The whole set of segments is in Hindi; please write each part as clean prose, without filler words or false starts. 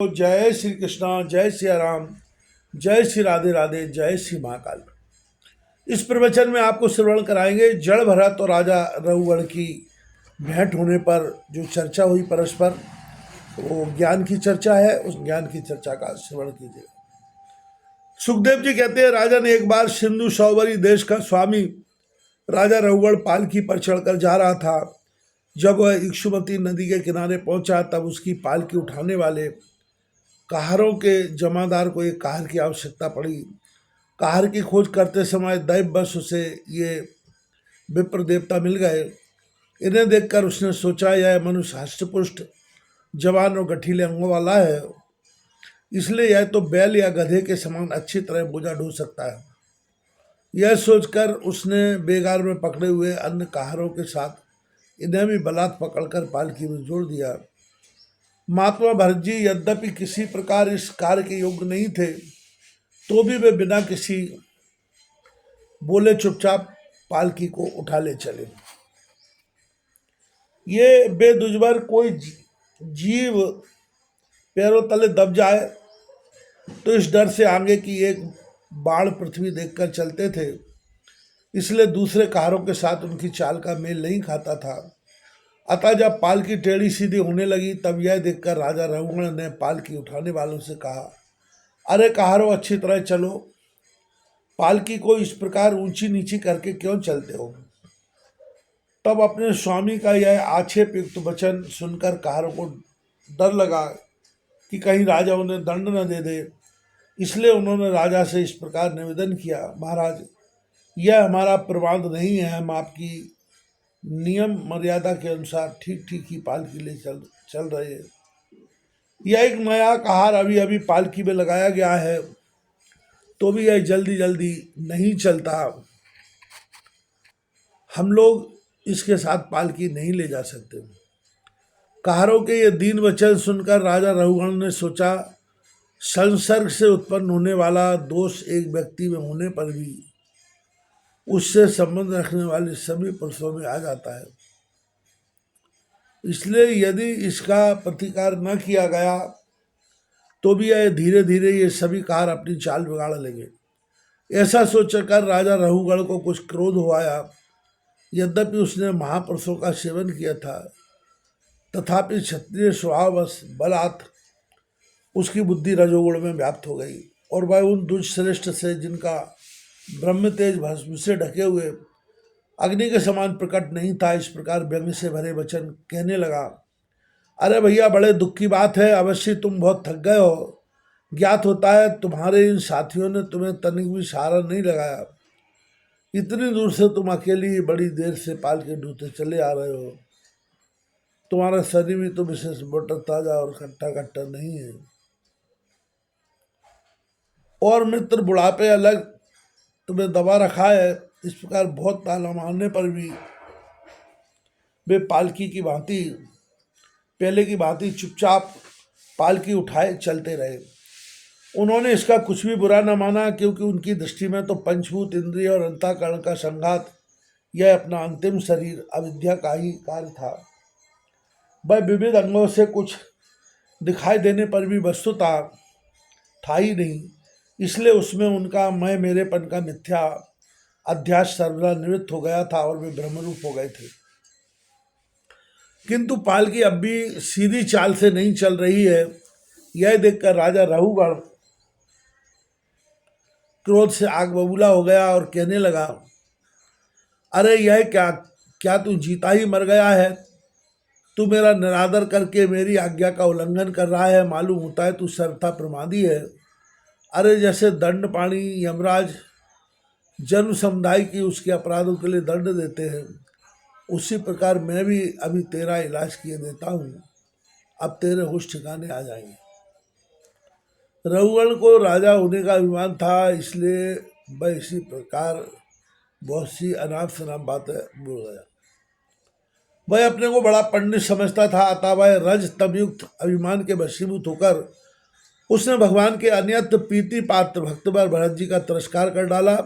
तो जय श्री कृष्णा, जय श्री राम, जय श्री राधे राधे, जय श्री महाकाल। इस प्रवचन में आपको श्रवण कराएंगे जड़ भरत और राजा रघुगण की भेंट होने पर जो चर्चा हुई परस्पर, वो ज्ञान की चर्चा है। उस ज्ञान की चर्चा का श्रवण कीजिए। सुखदेव जी कहते हैं, राजा ने एक बार सिंधु सौवरी देश का स्वामी राजा रघुगण पालकी पर चढ़कर जा रहा था। जब वह इक्षुमती नदी के किनारे पहुंचा तब उसकी पालकी उठाने वाले कहारों के जमादार को एक कहार की आवश्यकता पड़ी। कहार की खोज करते समय दैववश उसे ये विप्र देवता मिल गए। इन्हें देखकर उसने सोचा, यह मनुष्य हष्टपुष्ट जवान और गठीले अंगों वाला है, इसलिए यह तो बैल या गधे के समान अच्छी तरह बोझा ढो सकता है। यह सोचकर उसने बेगार में पकड़े हुए अन्य कहारों के साथ इन्हें भी बलात् पकड़कर पालकी में जोड़ दिया। महात्मा भरत जी यद्यपि किसी प्रकार इस कार्य के योग्य नहीं थे, तो भी वे बिना किसी बोले चुपचाप पालकी को उठा ले चले। ये बेदुजबर कोई जीव पैरों तले दब जाए तो इस डर से आगे की एक बाण पृथ्वी देखकर चलते थे, इसलिए दूसरे कारों के साथ उनकी चाल का मेल नहीं खाता था। अतः जब पालकी टेढ़ी सीधी होने लगी तब यह देखकर राजा रघुगण ने पालकी उठाने वालों से कहा, अरे कहारो, अच्छी तरह चलो, पालकी को इस प्रकार ऊंची नीची करके क्यों चलते हो। तब अपने स्वामी का यह आक्षेप युक्त वचन सुनकर कहारों को डर लगा कि कहीं राजा उन्हें दंड न दे दे, इसलिए उन्होंने राजा से इस प्रकार निवेदन किया, महाराज, यह हमारा प्रबंध नहीं है, हम आपकी नियम मर्यादा के अनुसार ठीक ठीक ही पालकी ले चल रहे हैं। यह एक नया कहार अभी अभी पालकी में लगाया गया है, तो भी यह जल्दी जल्दी नहीं चलता। हम लोग इसके साथ पालकी नहीं ले जा सकते। कहारों के ये दीन वचन सुनकर राजा रघुगण ने सोचा, संसर्ग से उत्पन्न होने वाला दोष एक व्यक्ति में होने पर भी उससे संबंध रखने वाले सभी पुरुषों में आ जाता है, इसलिए यदि इसका प्रतिकार न किया गया तो भी यह धीरे धीरे ये सभी कार अपनी चाल बिगाड़ लेंगे। ऐसा सोचकर राजा रघुगण को कुछ क्रोध हो आया। यद्यपि उसने महापुरुषों का सेवन किया था, तथापि क्षत्रिय स्वभाववश बलात् उसकी बुद्धि रजोगुण में व्याप्त हो गई और वह उन दुष्श्रेष्ठ से, जिनका ब्रह्म तेज भस्म से ढके हुए अग्नि के समान प्रकट नहीं था, इस प्रकार व्यंग से भरे वचन कहने लगा, अरे भैया, बड़े दुख की बात है, अवश्य तुम बहुत थक गए हो। ज्ञात होता है तुम्हारे इन साथियों ने तुम्हें तनिक भी सहारा नहीं लगाया। इतनी दूर से तुम अकेली बड़ी देर से पाल के ढूंढते चले आ रहे हो। तुम्हारा शरीर भी तो विशेष मोटा ताजा और खट्टा खट्टा नहीं है, और मित्र बुढ़ापे अलग तुम्हें दबा रखा है। इस प्रकार बहुत ताना मारने पर भी वे पालकी की भांति, पहले की भांति चुपचाप पालकी उठाए चलते रहे। उन्होंने इसका कुछ भी बुरा न माना, क्योंकि उनकी दृष्टि में तो पंचभूत इंद्रिय और अंतःकरण का संघात, यह अपना अंतिम शरीर अविद्या का ही कार्य था। वह विविध अंगों से कुछ दिखाई देने पर भी वस्तुतः था ही नहीं, इसलिए उसमें उनका मैं मेरेपन का मिथ्या अध्यास सर्वदा निवृत्त हो गया था और वे ब्रह्मरूप हो गए थे। किंतु पालकी अब भी सीधी चाल से नहीं चल रही है। यह देखकर राजा रघुगण क्रोध से आग बबूला हो गया और कहने लगा, अरे यह क्या तू जीता ही मर गया है। तू मेरा निरादर करके मेरी आज्ञा का उल्लंघन कर रहा है। मालूम होता है तू सर्वथा प्रमादी है। अरे जैसे दंड पाणी यमराज जन्म समुदाय की उसके अपराधों के लिए दंड देते हैं, उसी प्रकार मैं भी अभी तेरा इलाज किए देता हूँ। अब तेरे होश ठिकाने आ जाएंगे। रघुगण को राजा होने का अभिमान था, इसलिए वह इसी प्रकार बहुत सी अनाप शनाप बातें बोल गया। वह अपने को बड़ा पंडित समझता था, अतः वह रज तमयुक्त अभिमान के वशीभूत होकर उसने भगवान के अन्यत्र प्रीति पात्र भक्तवर भरत जी का तिरस्कार कर डाला।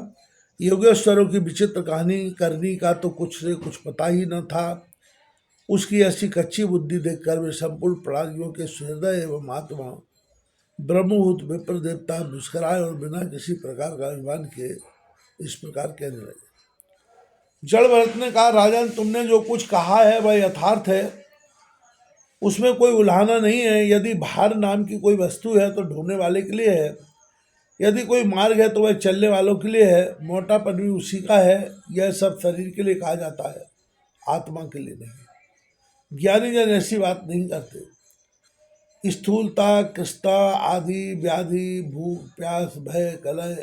योगेश्वरों की विचित्र कहानी करनी का तो कुछ से कुछ पता ही न था। उसकी ऐसी कच्ची बुद्धि देखकर वे संपूर्ण प्राणियों के सुहृदय एवं महात्मा ब्रह्मभूत विप्र देवता मुस्कुराए और बिना किसी प्रकार का अभिमान किए इस प्रकार कहने लगे। जड़ भरत ने कहा, राजन, तुमने जो कुछ कहा है वह यथार्थ है, उसमें कोई उल्हाना नहीं है। यदि भार नाम की कोई वस्तु है तो ढोने वाले के लिए है, यदि कोई मार्ग है तो वह चलने वालों के लिए है। मोटापन भी उसी का है। यह सब शरीर के लिए कहा जाता है, आत्मा के लिए नहीं। ज्ञानी जन ऐसी बात नहीं करते। स्थूलता, कृष्णा आदि व्याधि, भूख प्यास, भय, कलह,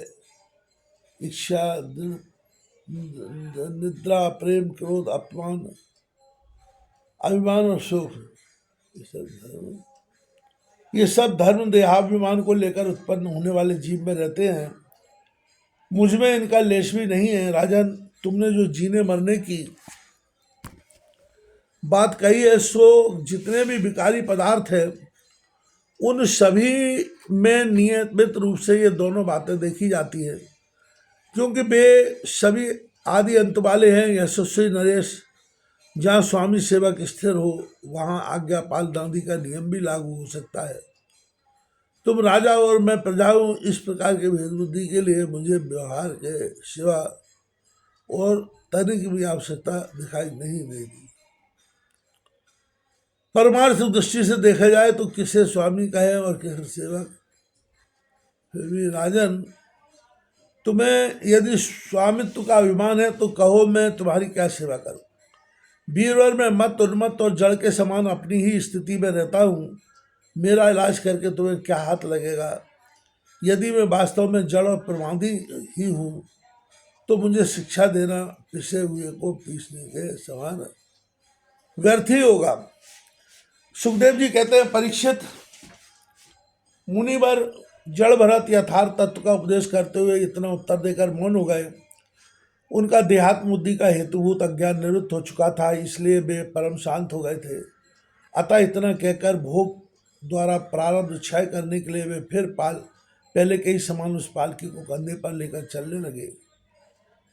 इच्छा, निद्रा, प्रेम, क्रोध, अपमान, अभिमान और सुख, ये सब धर्म देहाभिमान को लेकर उत्पन्न होने वाले जीव में रहते हैं। मुझ में इनका लेश भी नहीं है। राजन, तुमने जो जीने मरने की बात कही है, सो जितने भी विकारी पदार्थ है उन सभी में नियमित रूप से ये दोनों बातें देखी जाती है, क्योंकि वे सभी आदि अंत वाले हैं। यशस्वी नरेश, जहाँ स्वामी सेवक स्थिर हो वहाँ आज्ञापाल दादी का नियम भी लागू हो सकता है। तुम राजा और मैं प्रजा हूँ। इस प्रकार के भेद बुद्धि के लिए मुझे व्यवहार के सिवा और तनिक भी आवश्यकता दिखाई नहीं देती। परमार्थ दृष्टि से देखा जाए तो किसे स्वामी कहे और किसे सेवक। फिर भी राजन, तुम्हें यदि स्वामित्व का अभिमान है तो कहो, मैं तुम्हारी क्या सेवा करूं। वीरवर में मत उन्मत्त और जड़ के समान अपनी ही स्थिति में रहता हूँ। मेरा इलाज करके तुम्हें क्या हाथ लगेगा। यदि मैं वास्तव में जड़ और प्रमादी ही हूँ तो मुझे शिक्षा देना पिसे हुए को पीसने के समान व्यर्थ ही होगा। सुखदेव जी कहते हैं, परीक्षित, मुनिवर जड़ भरत यथार्थ तत्व का उपदेश करते हुए इतना उत्तर देकर मौन हो गए। उनका देहात्म बुद्धि का हेतुभूत अज्ञान निवृत्त हो चुका था, इसलिए वे परम शांत हो गए थे। अतः इतना कहकर भोग द्वारा प्रारब्ध क्षय करने के लिए वे फिर पहले के ही समान उस पालकी को कंधे पर लेकर चलने लगे।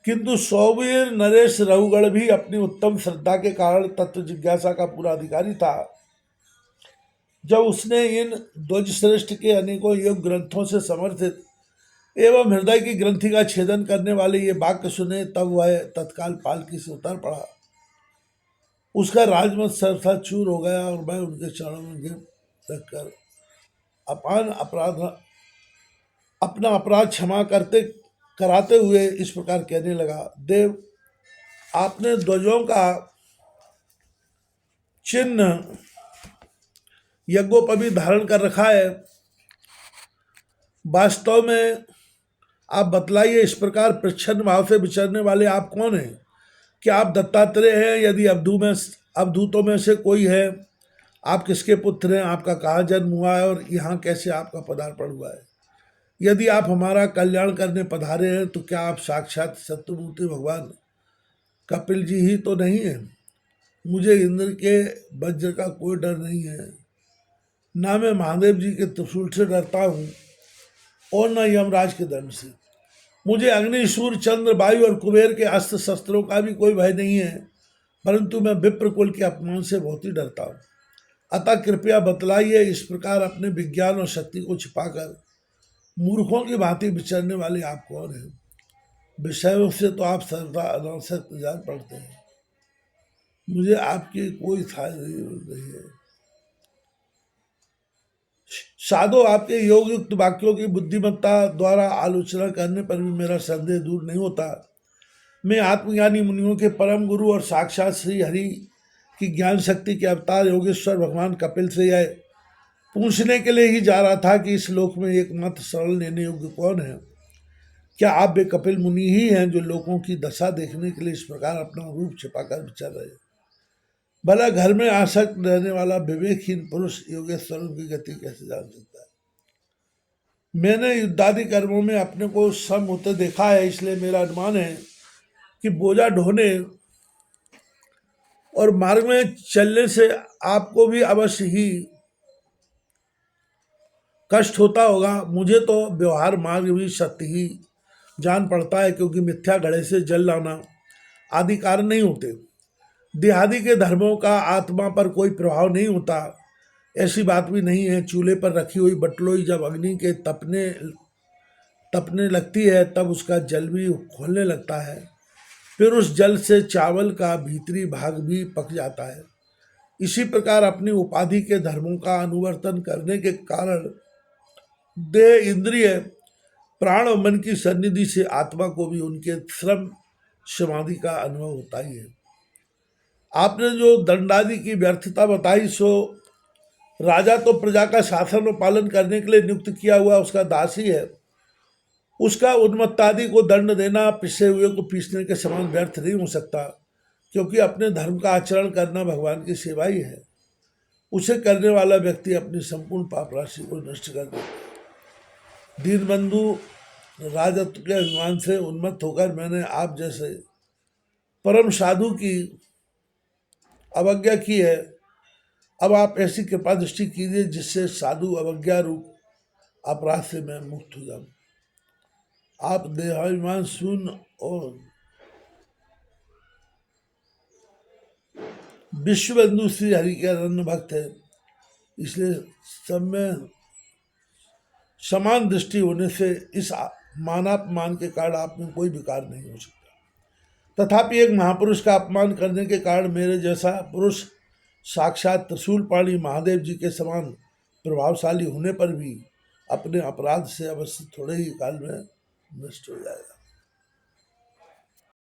किंतु सौवीर नरेश रघुगढ़ भी अपनी उत्तम श्रद्धा के कारण तत्व जिज्ञासा का पूरा अधिकारी था। जब उसने इन ध्वज श्रेष्ठ के अनेकों योग ग्रंथों से समर्थित एवं हृदय की ग्रंथि का छेदन करने वाले ये वाक्य सुने, तब वह तत्काल पालकी से उतर पड़ा। उसका राजमत सरसा चूर हो गया और मैं उनके चरणों में गिर रखकर अपना अपराध क्षमा कराते हुए इस प्रकार कहने लगा, देव, आपने ध्वजों का चिन्ह यज्ञोपवीत धारण कर रखा है। वास्तव में आप बतलाइए, इस प्रकार प्रच्छन्न भाव से विचरने वाले आप कौन हैं? क्या आप दत्तात्रेय हैं? यदि अवधूतों में से कोई है, आप किसके पुत्र हैं? आपका कहाँ जन्म हुआ है और यहाँ कैसे आपका पदार्पण हुआ है? यदि आप हमारा कल्याण करने पधारे हैं तो क्या आप साक्षात सत्यमूर्ति भगवान कपिल जी ही तो नहीं है? मुझे इंद्र के वज्र का कोई डर नहीं है, ना मैं महादेव जी के त्रिशूल से डरता हूँ और न यमराज के दंड से। मुझे अग्नि, सूर्य, चंद्र, वायु और कुबेर के अस्त्र शस्त्रों का भी कोई भय नहीं है, परंतु मैं विप्र कुल के अपमान से बहुत ही डरता हूँ। अतः कृपया बतलाइए, इस प्रकार अपने विज्ञान और शक्ति को छिपाकर मूर्खों की भांति विचरने वाले आप कौन हैं? विषयों से तो आप सर्वदा अनासक्त जान पड़ते हैं। मुझे आपकी कोई जरूरत नहीं है। साधो आपके योग युक्त वाक्यों की बुद्धिमत्ता द्वारा आलोचना करने पर भी मेरा संदेह दूर नहीं होता। मैं आत्मज्ञानी मुनियों के परम गुरु और साक्षात श्री हरि की ज्ञान शक्ति के अवतार योगेश्वर भगवान कपिल से यह पूछने के लिए ही जा रहा था कि इस लोक में एकमात्र शरण लेने योग्य कौन है। क्या आप वे कपिल मुनि ही हैं जो लोगों की दशा देखने के लिए इस प्रकार अपना रूप छिपाकर विचर रहे? भला घर में आसक्त रहने वाला विवेकहीन पुरुष योगेश्वर की गति कैसे जान सकता है? मैंने युद्धादि कर्मों में अपने को सम होते देखा है, इसलिए मेरा अनुमान है कि बोझा ढोने और मार्ग में चलने से आपको भी अवश्य ही कष्ट होता होगा। मुझे तो व्यवहार मार्ग भी सत्य ही जान पड़ता है, क्योंकि मिथ्या घड़े से जल लाना आदि कारण नहीं होते। देहादि के धर्मों का आत्मा पर कोई प्रभाव नहीं होता। ऐसी बात भी नहीं है। चूल्हे पर रखी हुई बटलोई जब अग्नि के तपने लगती है तब उसका जल भी खोलने लगता है, फिर उस जल से चावल का भीतरी भाग भी पक जाता है। इसी प्रकार अपनी उपाधि के धर्मों का अनुवर्तन करने के कारण देह, इंद्रिय, प्राण और मन की सन्निधि से आत्मा को भी उनके श्रम समाधि का अनुभव होता ही है। आपने जो दंडादि की व्यर्थता बताई, सो राजा तो प्रजा का शासन और पालन करने के लिए नियुक्त किया हुआ उसका दासी है, उसका उन्मत्तादि को दंड देना पिसे हुए को पीसने के समान व्यर्थ नहीं हो सकता, क्योंकि अपने धर्म का आचरण करना भगवान की सेवा ही है। उसे करने वाला व्यक्ति अपनी संपूर्ण पाप राशि को नष्ट कर देता। दीनबंधु राजत्व के अभिमान से उन्मत्त होकर मैंने आप जैसे परम साधु की अवज्ञा की है। अब आप ऐसी कृपा दृष्टि कीजिए जिससे साधु अवज्ञा रूप अपराध से मैं मुक्त हो जाऊं। आप देहाभिमान शून्य और विश्वबंधु श्री हरि के अनन्य भक्त है, इसलिए सब में समान दृष्टि होने से इस मानापमान के कारण आप में कोई विकार नहीं हो सकता। तथापि एक महापुरुष का अपमान करने के कारण मेरे जैसा पुरुष साक्षात त्रिशूलपाणी महादेव जी के समान प्रभावशाली होने पर भी अपने अपराध से अवश्य थोड़े ही काल में नष्ट हो जाएगा।